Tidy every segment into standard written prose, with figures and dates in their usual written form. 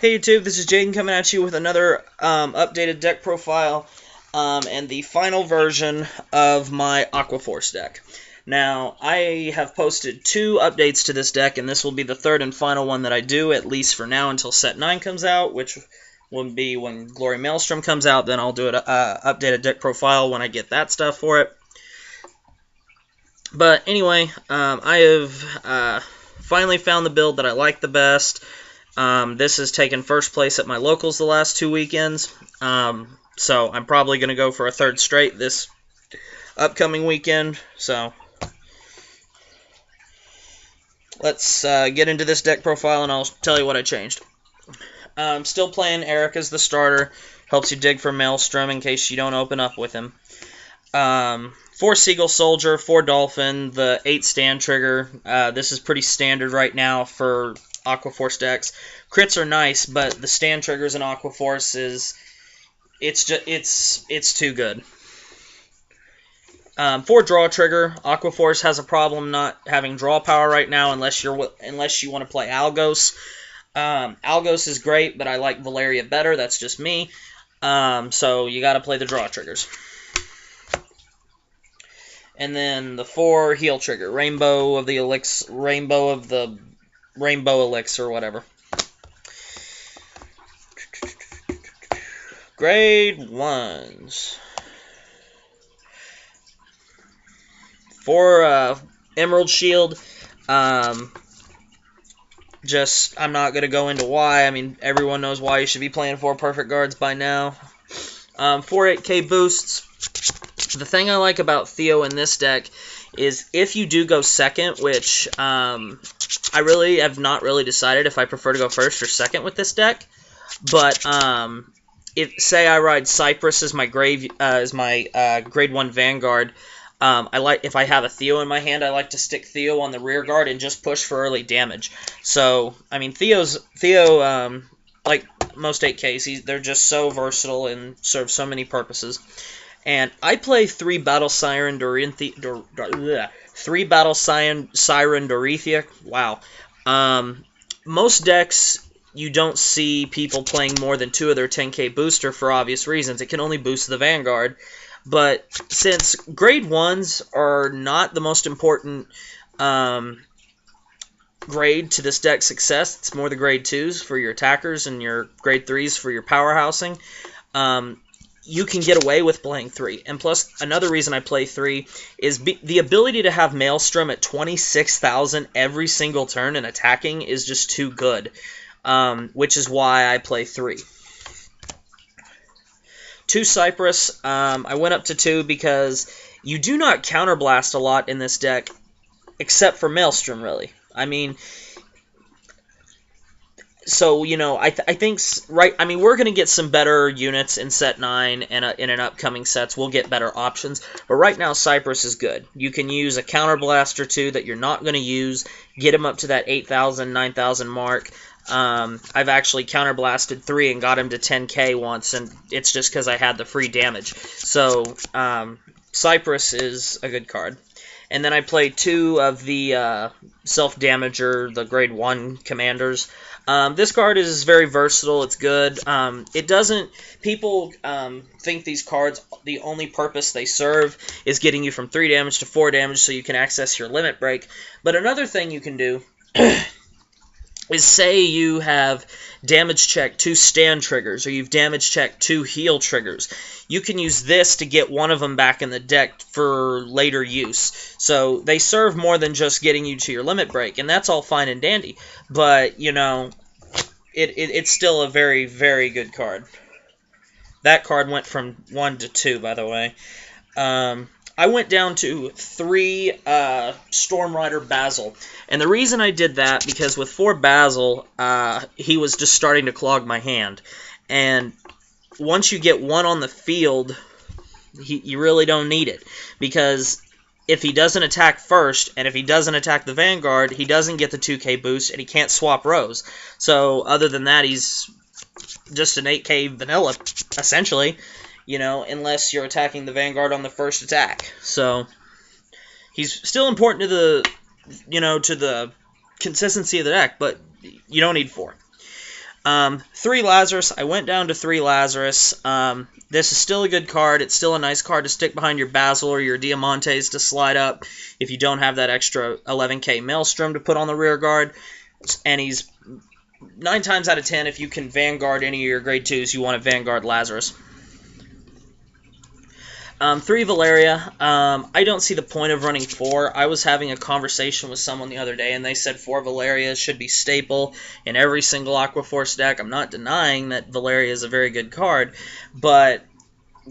Hey YouTube, this is Jaden coming at you with another updated deck profile and the final version of my Aquaforce deck. Now, I have posted 2 updates to this deck, and this will be the third and final one that I do, at least for now until Set 9 comes out, which will be when Glory Maelstrom comes out. Then I'll do an updated deck profile when I get that stuff for it. But anyway, I have finally found the build that I like the best. This has taken first place at my locals the last 2 weekends, so I'm probably going to go for a third straight this upcoming weekend. So let's get into this deck profile and I'll tell you what I changed. Still playing Eric as the starter, helps you dig for Maelstrom in case you don't open up with him. 4 Seagull Soldier, 4 Dolphin, the 8 stand trigger. This is pretty standard right now for Aquaforce decks. Crits are nice, but the stand triggers in Aquaforce it's too good. 4 draw trigger. Aquaforce has a problem not having draw power right now unless you want to play Algos. Algos is great, but I like Valeria better. That's just me. So you got to play the draw triggers. And then the 4 heal trigger. Rainbow of the Rainbow Elixir, or whatever. Grade 1s. 4 Emerald Shield. I'm not going to go into why. I mean, everyone knows why you should be playing 4 Perfect Guards by now. 4 8k boosts. The thing I like about Theo in this deck is if you do go second, which I really have not really decided if I prefer to go first or second with this deck. But if say I ride Cyprus as my grade 1 Vanguard, if I have a Theo in my hand, I like to stick Theo on the rear guard and just push for early damage. So I mean Theo like most 8Ks, they're just so versatile and serve so many purposes. And I play 3 Battle Siren Dorithia. Wow. Most decks, you don't see people playing more than 2 of their 10k booster for obvious reasons. It can only boost the Vanguard. But since grade 1s are not the most important grade to this deck's success, it's more the grade 2s for your attackers and your grade 3s for your powerhousing. You can get away with playing 3. And plus, another reason I play 3 is the ability to have Maelstrom at 26,000 every single turn and attacking is just too good, which is why I play 3. 2 Cyprus, I went up to 2 because you do not counterblast a lot in this deck, except for Maelstrom, really. I mean, so, you know, I think, right, I mean, we're going to get some better units in Set 9 and in an upcoming sets. We'll get better options. But right now, Cyprus is good. You can use a counterblast or 2 that you're not going to use, get him up to that 8,000, 9,000 mark. I've actually counterblasted 3 and got him to 10k once, and it's just because I had the free damage. So, Cyprus is a good card. And then I played 2 of the Self-Damager, the grade 1 commanders. This card is very versatile. It's good. People think these cards, the only purpose they serve is getting you from 3 damage to 4 damage so you can access your limit break. But another thing you can do is say you have damage check 2 stand triggers, or you've damage checked 2 heal triggers. You can use this to get one of them back in the deck for later use. So they serve more than just getting you to your limit break, and that's all fine and dandy. But, you know, it's still a very, very good card. That card went from 1 to 2, by the way. I went down to 3 Storm Rider Basil. And the reason I did that, because with 4 Basil, he was just starting to clog my hand. And once you get 1 on the field, you really don't need it. Because if he doesn't attack first, and if he doesn't attack the Vanguard, he doesn't get the 2k boost, and he can't swap rows. So other than that, he's just an 8k vanilla, essentially. You know, unless you're attacking the Vanguard on the first attack. So, he's still important to the consistency of the deck, but you don't need 4. 3 Lazarus. I went down to 3 Lazarus. This is still a good card. It's still a nice card to stick behind your Basil or your Diamantes to slide up if you don't have that extra 11k Maelstrom to put on the rear guard. And he's 9 times out of 10, if you can Vanguard any of your grade 2s, you want to Vanguard Lazarus. 3 Valeria. I don't see the point of running 4. I was having a conversation with someone the other day, and they said 4 Valeria should be staple in every single Aquaforce deck. I'm not denying that Valeria is a very good card, but,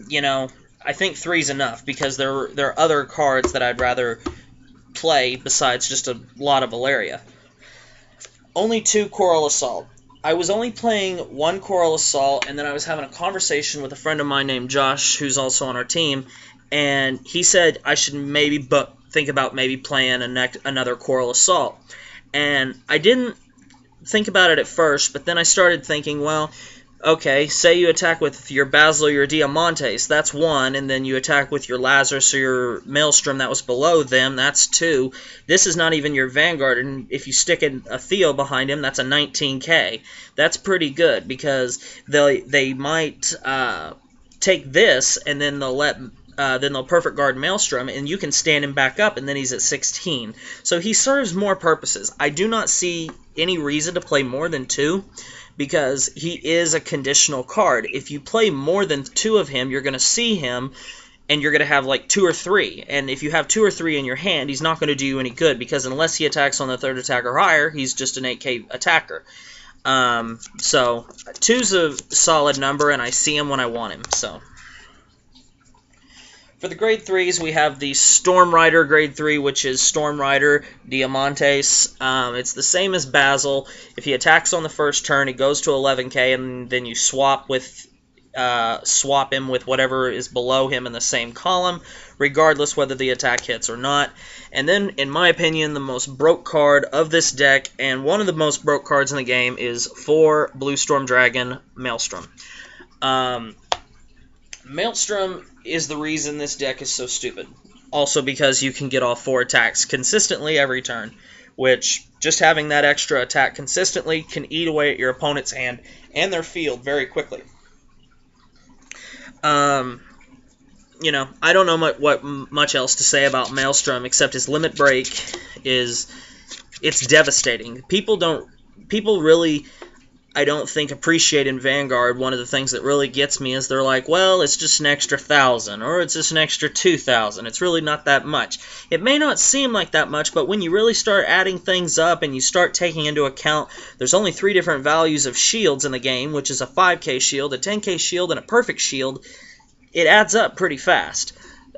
you know, I think 3 is enough, because there are other cards that I'd rather play besides just a lot of Valeria. Only 2 Coral Assault. I was only playing 1 Coral Assault, and then I was having a conversation with a friend of mine named Josh, who's also on our team, and he said I should maybe think about maybe playing another Coral Assault. And I didn't think about it at first, but then I started thinking, well, okay, say you attack with your Basil or your Diamantes, that's 1, and then you attack with your Lazarus or your Maelstrom that was below them, that's 2. This is not even your Vanguard, and if you stick a Theo behind him, that's a 19k. That's pretty good, because they might take this, and then they'll Perfect Guard Maelstrom, and you can stand him back up, and then he's at 16. So he serves more purposes. I do not see any reason to play more than 2, because he is a conditional card. If you play more than 2 of him, you're going to see him, and you're going to have like 2 or 3. And if you have 2 or 3 in your hand, he's not going to do you any good, because unless he attacks on the 3rd attack or higher, he's just an 8k attacker. So 2's a solid number, and I see him when I want him. So for the grade 3s, we have the Storm Rider grade 3, which is Storm Rider, Diamantes. It's the same as Basil. If he attacks on the first turn, he goes to 11k, and then you swap him with whatever is below him in the same column, regardless whether the attack hits or not. And then, in my opinion, the most broke card of this deck, and one of the most broke cards in the game, is 4 Blue Storm Dragon Maelstrom. Maelstrom is the reason this deck is so stupid. Also because you can get all 4 attacks consistently every turn, which just having that extra attack consistently can eat away at your opponent's hand and their field very quickly. You know, I don't know much else to say about Maelstrom except his limit break it's devastating. People really, I don't think, appreciate in Vanguard. One of the things that really gets me is they're like, well, it's just an extra 1,000, or it's just an extra 2,000. It's really not that much. It may not seem like that much, but when you really start adding things up and you start taking into account there's only 3 different values of shields in the game, which is a 5k shield, a 10k shield, and a perfect shield, it adds up pretty fast.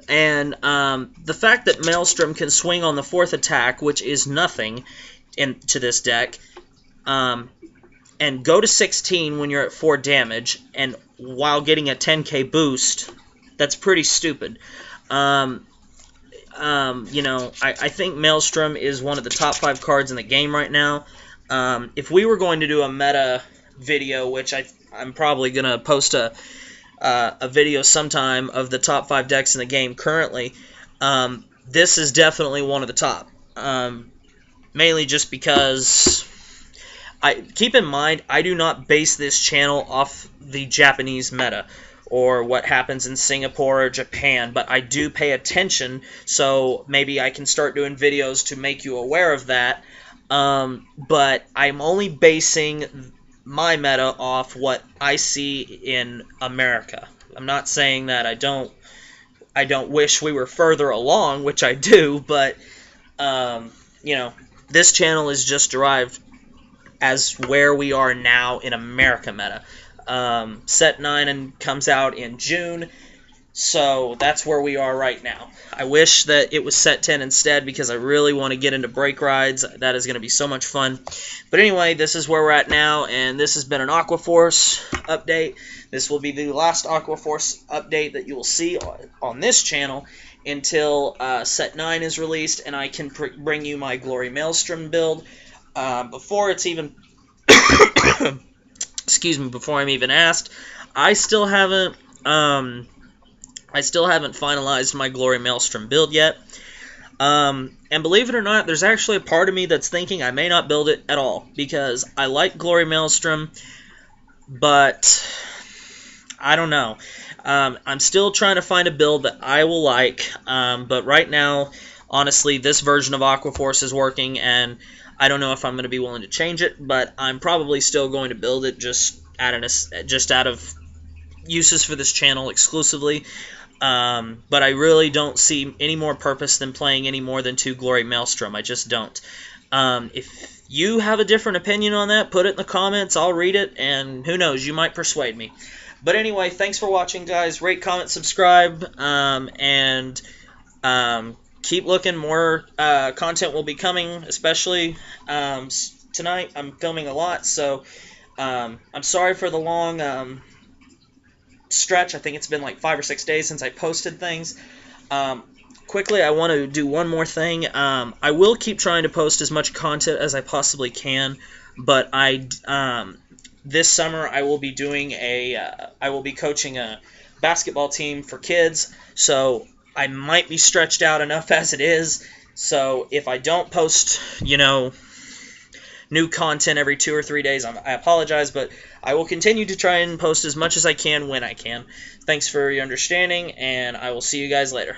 And the fact that Maelstrom can swing on the 4th attack, which is nothing to this deck, and go to 16 when you're at 4 damage, and while getting a 10k boost, that's pretty stupid. You know, I think Maelstrom is one of the top 5 cards in the game right now. If we were going to do a meta video, which I'm probably going to post a video sometime of the top 5 decks in the game currently, this is definitely one of the top. Mainly just because... keep in mind, I do not base this channel off the Japanese meta or what happens in Singapore or Japan, but I do pay attention, so maybe I can start doing videos to make you aware of that. But I'm only basing my meta off what I see in America. I'm not saying that I don't wish we were further along, which I do, but you know, this channel is just derived as where we are now in America meta. Set 9 comes out in June, so that's where we are right now. I wish that it was set 10 instead, because I really want to get into break rides. That is going to be so much fun. But anyway, this is where we're at now, and this has been an Aquaforce update. This will be the last Aquaforce update that you will see on this channel until set 9 is released, and I can bring you my Glory Maelstrom build. Before it's even excuse me, before I'm even asked, I still haven't finalized my Glory Maelstrom build yet. And believe it or not, there's actually a part of me that's thinking I may not build it at all, because I like Glory Maelstrom. but I don't know. I'm still trying to find a build that I will like, but right now, honestly, this version of Aquaforce is working, and I don't know if I'm going to be willing to change it, but I'm probably still going to build it just out of uses for this channel exclusively. But I really don't see any more purpose than playing any more than 2 Glory Maelstrom. I just don't. If you have a different opinion on that, put it in the comments. I'll read it, and who knows, you might persuade me. But anyway, thanks for watching, guys. Rate, comment, subscribe, and keep looking. More content will be coming, especially tonight. I'm filming a lot, so I'm sorry for the long stretch. I think it's been like 5 or 6 days since I posted things. Quickly, I want to do one more thing. I will keep trying to post as much content as I possibly can, but this summer I will be doing I will be coaching a basketball team for kids, so I might be stretched out enough as it is. So if I don't post, new content every 2 or 3 days, I apologize, but I will continue to try and post as much as I can when I can. Thanks for your understanding, and I will see you guys later.